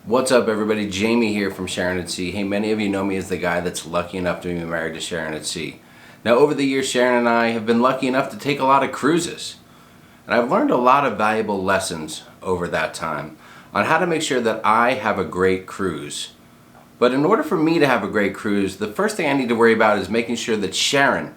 What's up everybody, Jamie here from sharonatsea. Hey, many of you know me as the guy that's lucky enough to be married to Sharon at sea. Now over the years, Sharon and I have been lucky enough to take a lot of cruises. And I've learned a lot of valuable lessons over that time on how to make sure that I have a great cruise. But in order for me to have a great cruise, the first thing I need to worry about is making sure that Sharon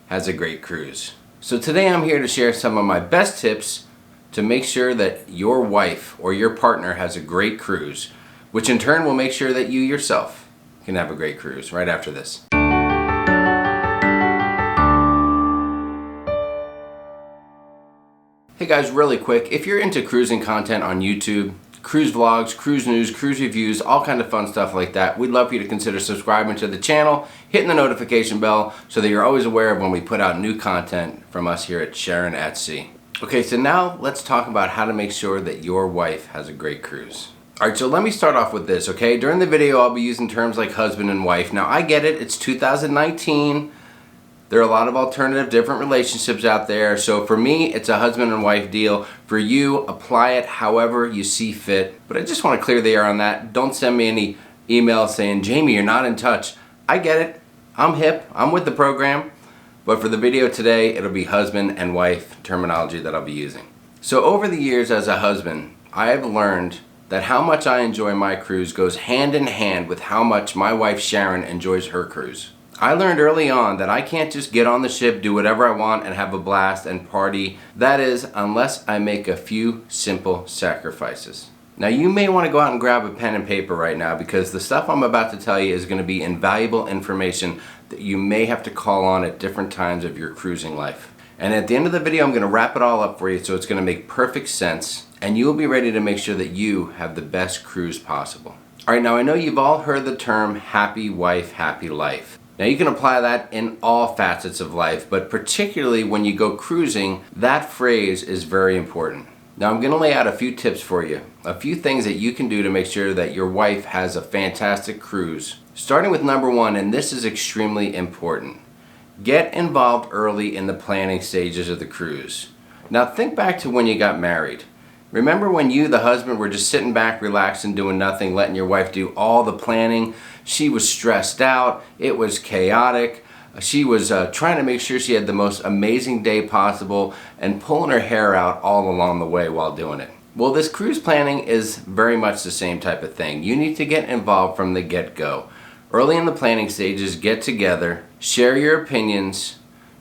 has a great cruise. So today I'm here to share some of my best tips to make sure that your wife or your partner has a great cruise, which in turn will make sure that you yourself can have a great cruise right after this. Hey guys, really quick, if you're into cruising content on YouTube, cruise vlogs, cruise news, cruise reviews, all kind of fun stuff like that, we'd love for you to consider subscribing to the channel, hitting the notification bell so that you're always aware of when we put out new content from us here at Sharon at Sea. Okay, so now let's talk about how to make sure that your wife has a great cruise. Alright, so let me start off with this, okay? During the video, I'll be using terms like husband and wife. Now, I get it, it's 2019. There are a lot of alternative, different relationships out there. So for me, it's a husband and wife deal. For you, apply it however you see fit. But I just want to clear the air on that. Don't send me any emails saying, Jamie, you're not in touch. I get it. I'm hip. I'm with the program. But for the video today, it'll be husband and wife terminology that I'll be using. So over the years as a husband, I have learned that how much I enjoy my cruise goes hand in hand with how much my wife Sharon enjoys her cruise. I learned early on that I can't just get on the ship, do whatever I want, and have a blast and party. That is, unless I make a few simple sacrifices. Now you may want to go out and grab a pen and paper right now because the stuff I'm about to tell you is going to be invaluable information that you may have to call on at different times of your cruising life. And at the end of the video, I'm going to wrap it all up for you so it's going to make perfect sense and you will be ready to make sure that you have the best cruise possible. Alright, now I know you've all heard the term happy wife, happy life. Now you can apply that in all facets of life, but particularly when you go cruising, that phrase is very important. Now I'm going to lay out a few tips for you, a few things that you can do to make sure that your wife has a fantastic cruise. Starting with number one, and this is extremely important. Get involved early in the planning stages of the cruise. Now think back to when you got married. Remember when you, the husband, were just sitting back, relaxed and doing nothing, letting your wife do all the planning? She was stressed out, it was chaotic. She was trying to make sure she had the most amazing day possible and pulling her hair out all along the way while doing it. Well, this cruise planning is very much the same type of thing. You need to get involved from the get-go. Early in the planning stages, get together, share your opinions,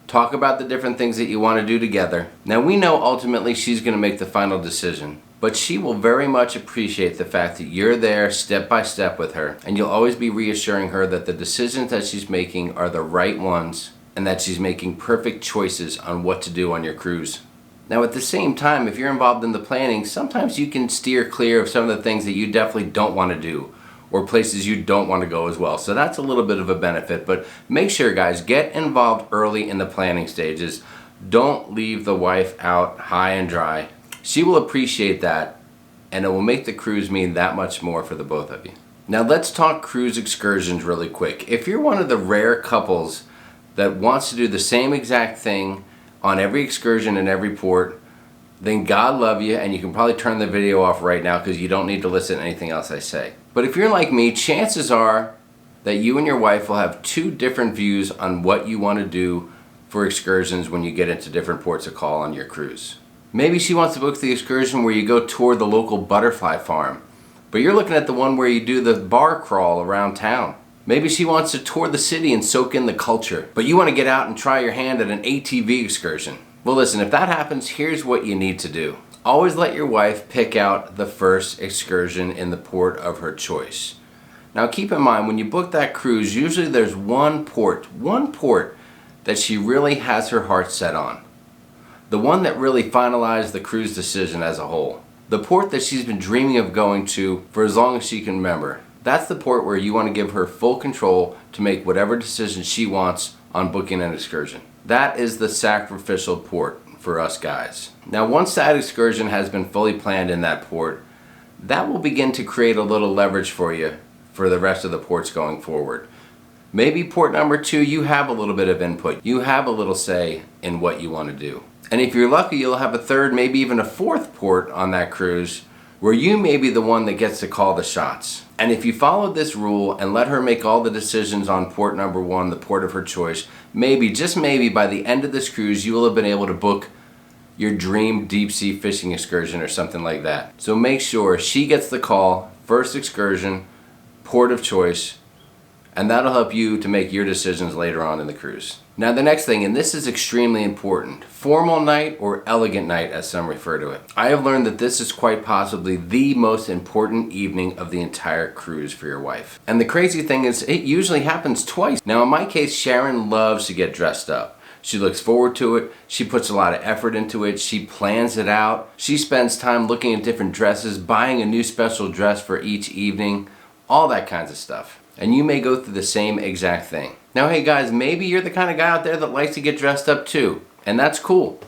talk about the different things that you want to do together. Now we know ultimately she's going to make the final decision, but she will very much appreciate the fact that you're there step by step with her, and you'll always be reassuring her that the decisions that she's making are the right ones and that she's making perfect choices on what to do on your cruise. Now at the same time, if you're involved in the planning, sometimes you can steer clear of some of the things that you definitely don't want to do or places you don't want to go as well. So that's a little bit of a benefit, but make sure guys, get involved early in the planning stages. Don't leave the wife out high and dry. She will appreciate that and it will make the cruise mean that much more for the both of you. Now let's talk cruise excursions really quick. If you're one of the rare couples that wants to do the same exact thing on every excursion in every port, then God love you and you can probably turn the video off right now because you don't need to listen to anything else I say. But if you're like me, chances are that you and your wife will have two different views on what you want to do for excursions when you get into different ports of call on your cruise. Maybe she wants to book the excursion where you go tour the local butterfly farm, but you're looking at the one where you do the bar crawl around town. Maybe she wants to tour the city and soak in the culture, but you want to get out and try your hand at an ATV excursion. Well listen, if that happens, here's what you need to do. Always let your wife pick out the first excursion in the port of her choice. Now keep in mind, when you book that cruise, usually there's one port that she really has her heart set on. The one that really finalized the cruise decision as a whole. The port that she's been dreaming of going to for as long as she can remember. That's the port where you want to give her full control to make whatever decision she wants on booking an excursion. That is the sacrificial port for us guys. Now once that excursion has been fully planned in that port, that will begin to create a little leverage for you for the rest of the ports going forward. Maybe port number 2, you have a little bit of input. You have a little say in what you want to do. And if you're lucky, you'll have a third, maybe even a fourth port on that cruise where you may be the one that gets to call the shots. And if you followed this rule and let her make all the decisions on port number 1, the port of her choice, maybe, just maybe, by the end of this cruise, you will have been able to book your dream deep sea fishing excursion or something like that. So make sure she gets the call, first excursion, port of choice, and that'll help you to make your decisions later on in the cruise. Now the next thing, and this is extremely important, formal night or elegant night as some refer to it. I have learned that this is quite possibly the most important evening of the entire cruise for your wife. And the crazy thing is, it usually happens twice. Now in my case, Sharon loves to get dressed up. She looks forward to it, she puts a lot of effort into it, she plans it out, she spends time looking at different dresses, buying a new special dress for each evening, all that kinds of stuff. And you may go through the same exact thing. Now hey guys, maybe you're the kind of guy out there that likes to get dressed up too, and that's cool.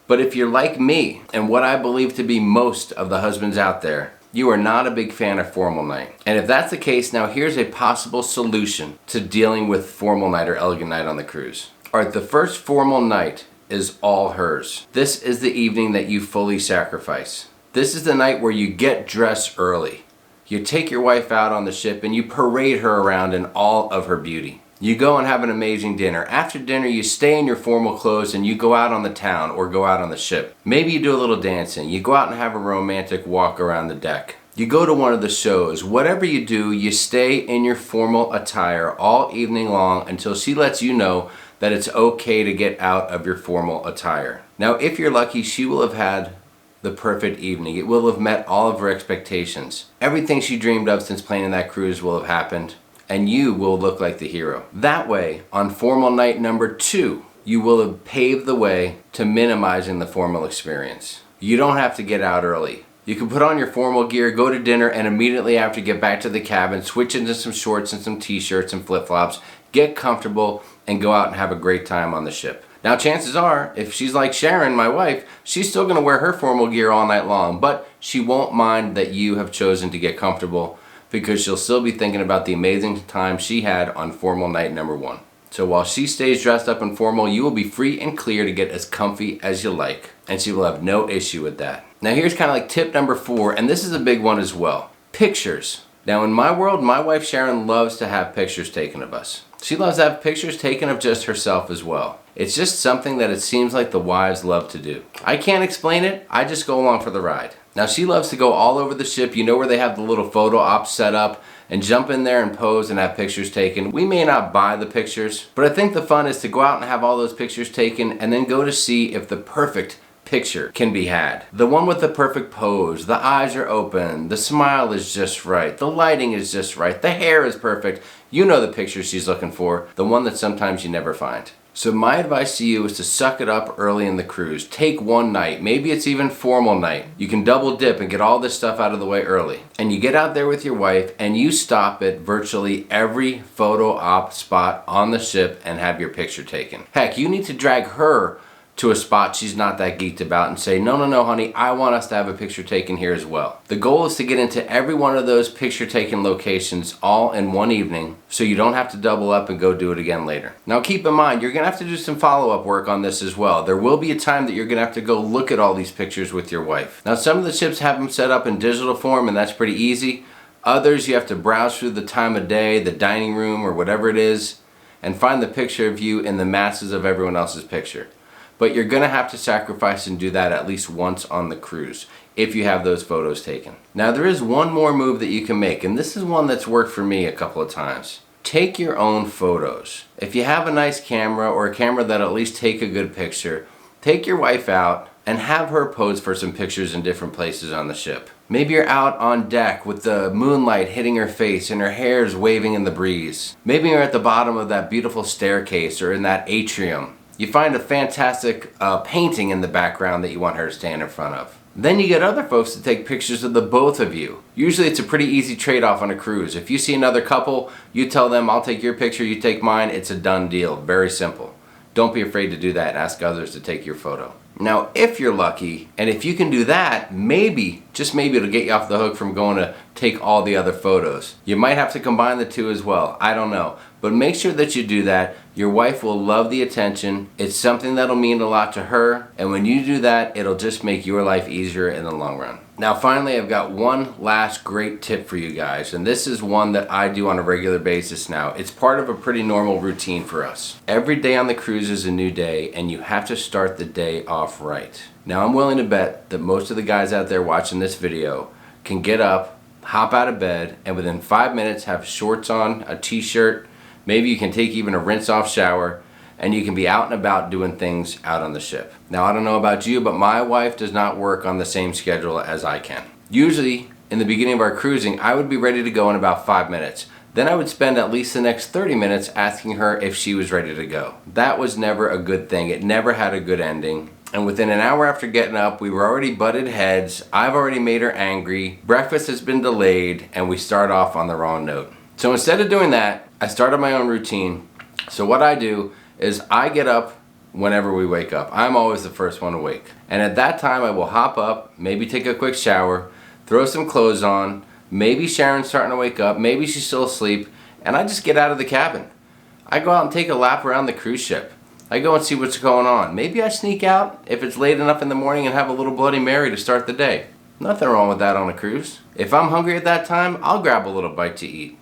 But if you're like me, and what I believe to be most of the husbands out there, you are not a big fan of formal night. And if that's the case, now here's a possible solution to dealing with formal night or elegant night on the cruise. Alright, the first formal night is all hers. This is the evening that you fully sacrifice. This is the night where you get dressed early. You take your wife out on the ship and you parade her around in all of her beauty. You go and have an amazing dinner. After dinner, you stay in your formal clothes and you go out on the town or go out on the ship. Maybe you do a little dancing. You go out and have a romantic walk around the deck. You go to one of the shows. Whatever you do, you stay in your formal attire all evening long until she lets you know that it's okay to get out of your formal attire. Now, if you're lucky, she will have had the perfect evening. It will have met all of her expectations. Everything she dreamed of since planning that cruise will have happened, and you will look like the hero. That way, on formal night number 2, you will have paved the way to minimizing the formal experience. You don't have to get out early. You can put on your formal gear, go to dinner, and immediately after get back to the cabin, switch into some shorts and some t-shirts and flip-flops, get comfortable, and go out and have a great time on the ship. Now chances are, if she's like Sharon, my wife, she's still going to wear her formal gear all night long, but she won't mind that you have chosen to get comfortable because she'll still be thinking about the amazing time she had on formal night number 1. So while she stays dressed up and formal, you will be free and clear to get as comfy as you like, and she will have no issue with that. Now here's kind of like tip number 4, and this is a big one as well. Pictures. Now in my world, my wife Sharon loves to have pictures taken of us. She loves to have pictures taken of just herself as well. It's just something that it seems like the wives love to do. I can't explain it, I just go along for the ride. Now she loves to go all over the ship, you know where they have the little photo ops set up, and jump in there and pose and have pictures taken. We may not buy the pictures, but I think the fun is to go out and have all those pictures taken and then go to see if the perfect picture can be had. The one with the perfect pose, the eyes are open, the smile is just right, the lighting is just right, the hair is perfect. You know the picture she's looking for, the one that sometimes you never find. So my advice to you is to suck it up early in the cruise. Take one night, maybe it's even formal night. You can double dip and get all this stuff out of the way early. And you get out there with your wife and you stop at virtually every photo op spot on the ship and have your picture taken. Heck, you need to drag her to a spot she's not that geeked about and say, no, honey, I want us to have a picture taken here as well. The goal is to get into every one of those picture taken locations all in one evening so you don't have to double up and go do it again later. Now keep in mind, you're gonna have to do some follow-up work on this as well. There will be a time that you're gonna have to go look at all these pictures with your wife. Now some of the ships have them set up in digital form and that's pretty easy. Others you have to browse through the time of day, the dining room or whatever it is, and find the picture of you in the masses of everyone else's picture. But you're gonna have to sacrifice and do that at least once on the cruise if you have those photos taken. Now there is one more move that you can make, and this is one that's worked for me a couple of times. Take your own photos. If you have a nice camera or a camera that'll at least take a good picture, take your wife out and have her pose for some pictures in different places on the ship. Maybe you're out on deck with the moonlight hitting her face and her hair's waving in the breeze. Maybe you're at the bottom of that beautiful staircase or in that atrium. You find a fantastic painting in the background that you want her to stand in front of. Then you get other folks to take pictures of the both of you. Usually it's a pretty easy trade-off on a cruise. If you see another couple, you tell them, I'll take your picture, you take mine. It's a done deal. Very simple. Don't be afraid to do that. Ask others to take your photo. Now, if you're lucky, and if you can do that, maybe, just maybe it'll get you off the hook from going to take all the other photos. You might have to combine the two as well. I don't know. But make sure that you do that. Your wife will love the attention. It's something that'll mean a lot to her. And when you do that, it'll just make your life easier in the long run. Now finally, I've got one last great tip for you guys, and this is one that I do on a regular basis now. It's part of a pretty normal routine for us. Every day on the cruise is a new day, and you have to start the day off right. Now I'm willing to bet that most of the guys out there watching this video can get up, hop out of bed, and within 5 minutes have shorts on, a t-shirt, maybe you can take even a rinse off shower, and you can be out and about doing things out on the ship. Now I don't know about you, but my wife does not work on the same schedule as I can. Usually, in the beginning of our cruising, I would be ready to go in about 5 minutes. Then I would spend at least the next 30 minutes asking her if she was ready to go. That was never a good thing. It never had a good ending. And within an hour after getting up, we were already butted heads. I've already made her angry. Breakfast has been delayed, and we start off on the wrong note. So instead of doing that, I started my own routine. So what I do is I get up whenever we wake up. I'm always the first one awake. And at that time I will hop up, maybe take a quick shower, throw some clothes on, maybe Sharon's starting to wake up, maybe she's still asleep, and I just get out of the cabin. I go out and take a lap around the cruise ship. I go and see what's going on. Maybe I sneak out if it's late enough in the morning and have a little Bloody Mary to start the day. Nothing wrong with that on a cruise. If I'm hungry at that time, I'll grab a little bite to eat.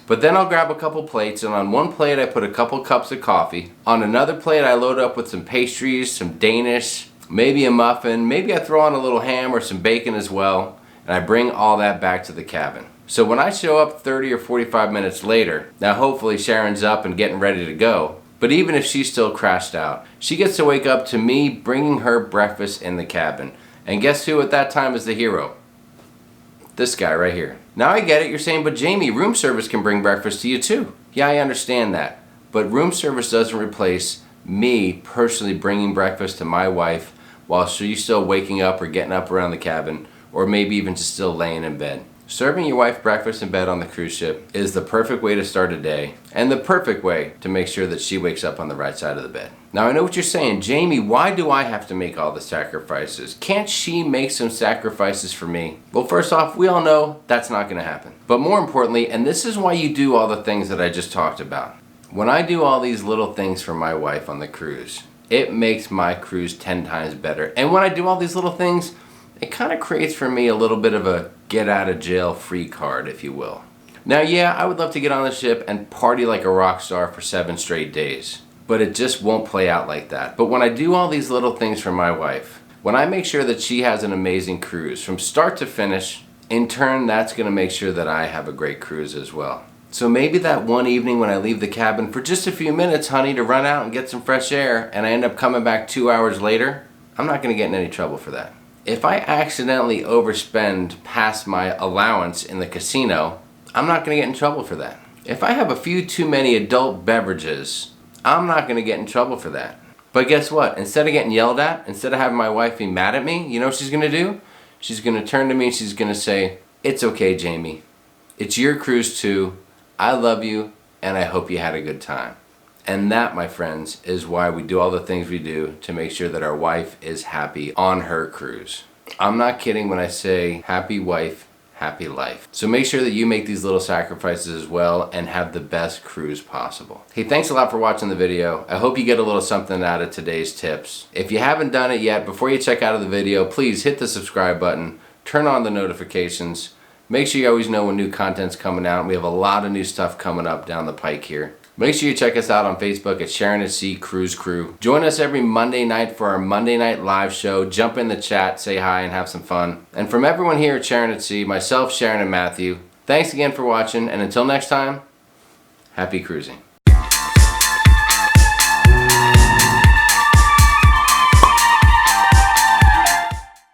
But then I'll grab a couple plates, and on one plate I put a couple cups of coffee. On another plate I load up with some pastries, some Danish, maybe a muffin, maybe I throw on a little ham or some bacon as well, and I bring all that back to the cabin. So when I show up 30 or 45 minutes later, now hopefully Sharon's up and getting ready to go, but even if she's still crashed out, she gets to wake up to me bringing her breakfast in the cabin. And guess who at that time is the hero? This guy right here. Now I get it, you're saying, but Jamie, room service can bring breakfast to you too. Yeah, I understand that. But room service doesn't replace me personally bringing breakfast to my wife while she's still waking up or getting up around the cabin, or maybe even just still laying in bed. Serving your wife breakfast in bed on the cruise ship is the perfect way to start a day, and the perfect way to make sure that she wakes up on the right side of the bed. Now I know what you're saying, Jamie, why do I have to make all the sacrifices? Can't she make some sacrifices for me? Well, first off, we all know that's not going to happen. But more importantly, and this is why you do all the things that I just talked about. When I do all these little things for my wife on the cruise, it makes my cruise 10 times better. And when I do all these little things, it kind of creates for me a little bit of a get out of jail free card, if you will. Now, yeah, I would love to get on the ship and party like a rock star for 7 straight days, but it just won't play out like that. But when I do all these little things for my wife, when I make sure that she has an amazing cruise from start to finish, in turn, that's going to make sure that I have a great cruise as well. So maybe that one evening when I leave the cabin for just a few minutes, honey, to run out and get some fresh air, and I end up coming back 2 hours later, I'm not going to get in any trouble for that. If I accidentally overspend past my allowance in the casino, I'm not going to get in trouble for that. If I have a few too many adult beverages, I'm not going to get in trouble for that. But guess what? Instead of getting yelled at, instead of having my wife be mad at me, you know what she's going to do? She's going to turn to me and she's going to say, "It's okay, Jamie. It's your cruise too. I love you and I hope you had a good time." And that, my friends, is why we do all the things we do to make sure that our wife is happy on her cruise. I'm not kidding when I say happy wife, happy life. So make sure that you make these little sacrifices as well and have the best cruise possible. Hey, thanks a lot for watching the video. I hope you get a little something out of today's tips. If you haven't done it yet, before you check out of the video, please hit the subscribe button, turn on the notifications, make sure you always know when new content's coming out. We have a lot of new stuff coming up down the pike here. Make sure you check us out on Facebook at Sharonatsea Cruise Crew. Join us every Monday night for our Monday night live show. Jump in the chat, say hi, and have some fun. And from everyone here at Sharonatsea, myself, Sharon, and Matthew, thanks again for watching, and until next time, happy cruising.